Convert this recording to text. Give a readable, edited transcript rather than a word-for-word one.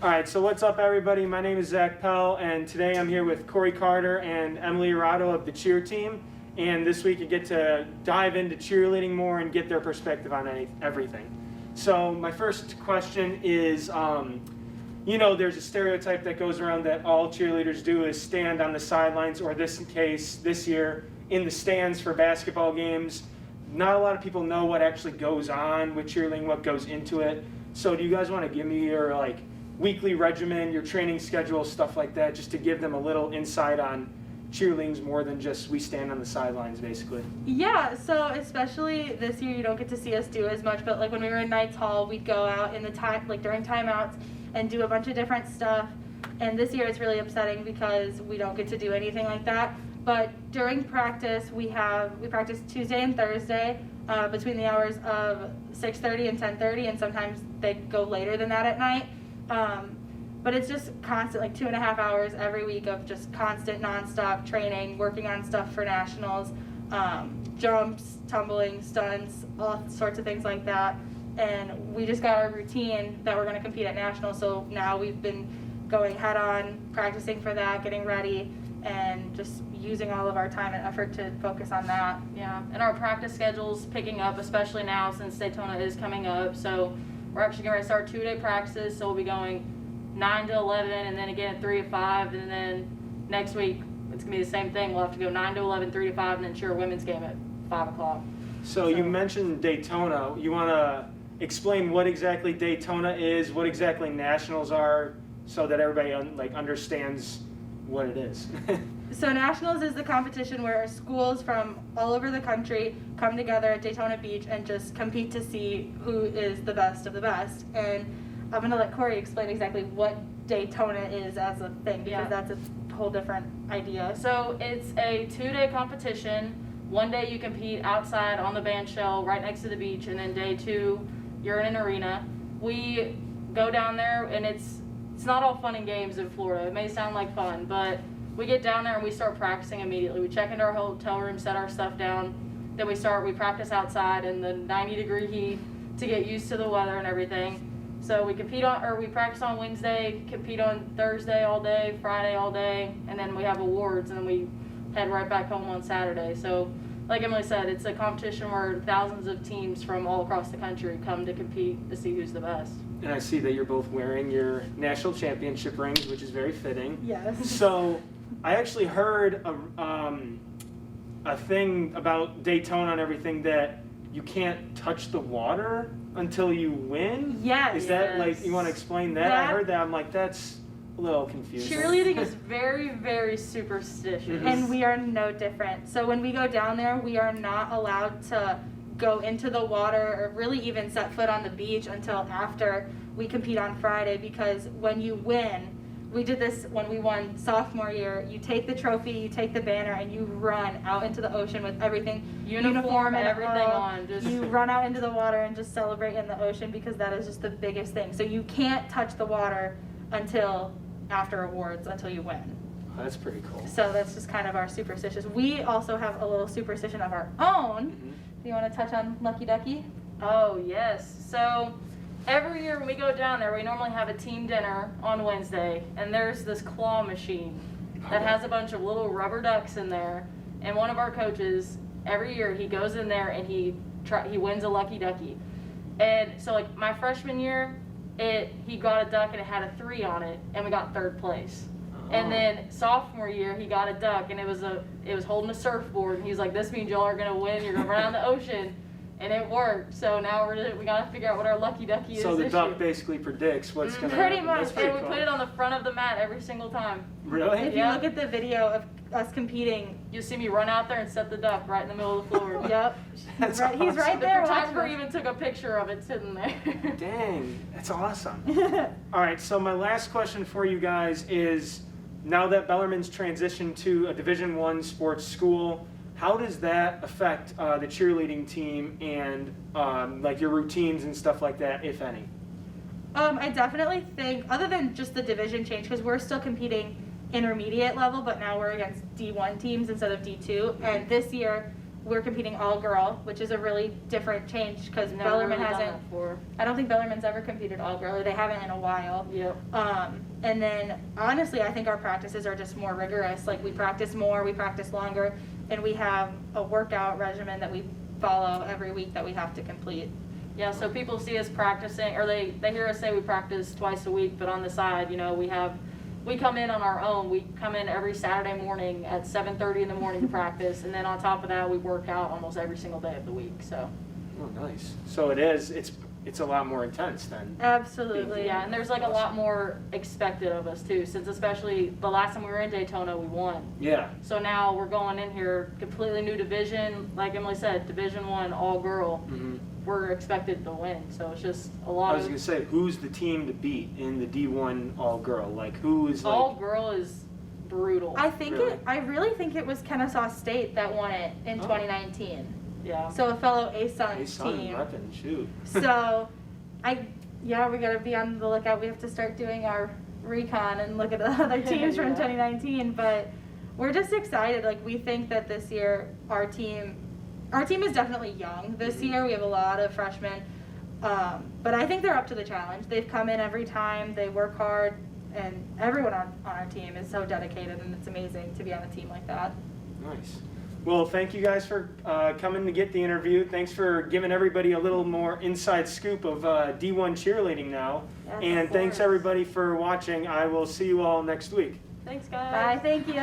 All right, so what's up, everybody? My name is Zach Pell, and today I'm here with Corey Carter and Emily Arado of the cheer team. And this week you get to dive into cheerleading more and get their perspective on everything. So my first question is, there's a stereotype that goes around that all cheerleaders do is stand on the sidelines, or this case, this year, in the stands for basketball games. Not a lot of people know what actually goes on with cheerleading, what goes into it. So do you guys want to give me your weekly regimen, your training schedule, stuff like that, just to give them a little insight on cheerleading's more than just we stand on the sidelines, basically? Yeah, so especially this year, you don't get to see us do as much, but when we were in Knights Hall, we'd go out in the time, during timeouts, and do a bunch of different stuff. And this year it's really upsetting because we don't get to do anything like that. But during practice, we practice Tuesday and Thursday between the hours of 6:30 and 10:30, and sometimes they go later than that at night. But it's just constant, 2.5 hours every week of just constant, nonstop training, working on stuff for nationals, jumps, tumbling, stunts, all sorts of things like that. And we just got our routine that we're going to compete at nationals. So now we've been going head on, practicing for that, getting ready, and just using all of our time and effort to focus on that. Yeah, and our practice schedule's picking up, especially now since Daytona is coming up. So we're actually going to start 2-day practices, so we'll be going 9 to 11, and then again at 3 to 5, and then next week it's going to be the same thing. We'll have to go 9 to 11, 3 to 5, and then cheer a women's game at 5 o'clock. So you mentioned Daytona. You want to explain what exactly Daytona is, what exactly nationals are, so that everybody understands what it is. So nationals is the competition where schools from all over the country come together at Daytona Beach and just compete to see who is the best of the best. And I'm going to let Corey explain exactly what Daytona is as a thing, because that's a whole different idea. So it's a 2-day competition. One day you compete outside on the band shell right next to the beach, and then day 2 you're in an arena. We go down there, and it's not all fun and games in Florida. It may sound like fun, but we get down there and we start practicing immediately. We check into our hotel room, set our stuff down, then we practice outside in the 90-degree heat to get used to the weather and everything. So we practice on Wednesday, compete on Thursday all day, Friday all day, and then we have awards, and then we head right back home on Saturday. So like Emily said, it's a competition where thousands of teams from all across the country come to compete to see who's the best. And I see that you're both wearing your national championship rings, which is very fitting. Yes. So I actually heard a thing about Daytona and everything, that you can't touch the water until you win? Yes. Is that you want to explain that? I heard that. I'm like, that's a little confusing. Cheerleading is very, very superstitious. Mm-hmm. And we are no different. So when we go down there, we are not allowed to go into the water or really even set foot on the beach until after we compete on Friday, because when you win, we did this when we won sophomore year, you take the trophy, you take the banner, and you run out into the ocean with everything, uniform and everything on. You run out into the water and just celebrate in the ocean, because that is just the biggest thing. So you can't touch the water until after awards, until you win. Oh, that's pretty cool. So that's just kind of our superstitious. We also have a little superstition of our own. Mm-hmm. Do you want to touch on Lucky Ducky? Oh, yes. So every year when we go down there, we normally have a team dinner on Wednesday, and there's this claw machine that has a bunch of little rubber ducks in there. And one of our coaches, every year, he goes in there and he wins a Lucky Ducky. And so my freshman year, he got a duck and it had a 3 on it, and we got 3rd place. And then sophomore year, he got a duck, and it was holding a surfboard, and he was like, "This means y'all are gonna win. You're gonna run out in the ocean," and it worked. So now we gotta figure out what our Lucky Ducky is. So the this duck year. Basically predicts what's gonna Pretty happen. much. That's pretty And we cool. put it on the front of the mat every single time. Really? If you look at the video of us competing, You'll see me run out there and set the duck right in the middle of the floor. yep, That's he's awesome. right The there. photographer watching even took a picture of it sitting there. Dang, that's awesome. us. All right, so my last question for you guys is, now that Bellarmine's transitioned to a Division I sports school, how does that affect the cheerleading team and your routines and stuff like that, if any? I definitely think, other than just the division change, because we're still competing intermediate level, but now we're against D1 teams instead of D2. And this year, we're competing all girl, which is a really different change because Never Bellarmine really done hasn't. that before. I don't think Bellarmine's ever competed all girl, or they haven't in a while. Yep. And then honestly, I think our practices are just more rigorous. Like we practice more, we practice longer, and we have a workout regimen that we follow every week that we have to complete. Yeah, so people see us practicing, or they hear us say we practice twice a week, but on the side, you know, we come in on our own. We come in every Saturday morning at 7:30 in the morning to practice, and then on top of that, we work out almost every single day of the week. So. Oh, nice. So it's a lot more intense then. Absolutely. Yeah, and there's like a lot more expected of us too, since especially the last time we were in Daytona, we won. Yeah. So now we're going in here, completely new division, like Emily said, Division I, all girl. Mm-hmm. We're expected to win, so it's just a I lot was of. gonna say, who's the team to beat in the D1 all girl? Like who is like? All girl is brutal. I think Really? I really think it was Kennesaw State that won it in Oh. 2019. Yeah. So a fellow ASUN A-Sun team. weapon, shoot. So, we gotta be on the lookout. We have to start doing our recon and look at the other teams from Yeah. 2019. But we're just excited. Like we think that this year our team is definitely young. This year we have a lot of freshmen, but I think they're up to the challenge. They've come in every time. They work hard, and everyone on our team is so dedicated, and it's amazing to be on a team like that. Nice. Well, thank you guys for coming to get the interview. Thanks for giving everybody a little more inside scoop of D1 cheerleading now. Yes, And of thanks course. everybody for watching. I will see you all next week. Thanks, guys. Bye. Thank you.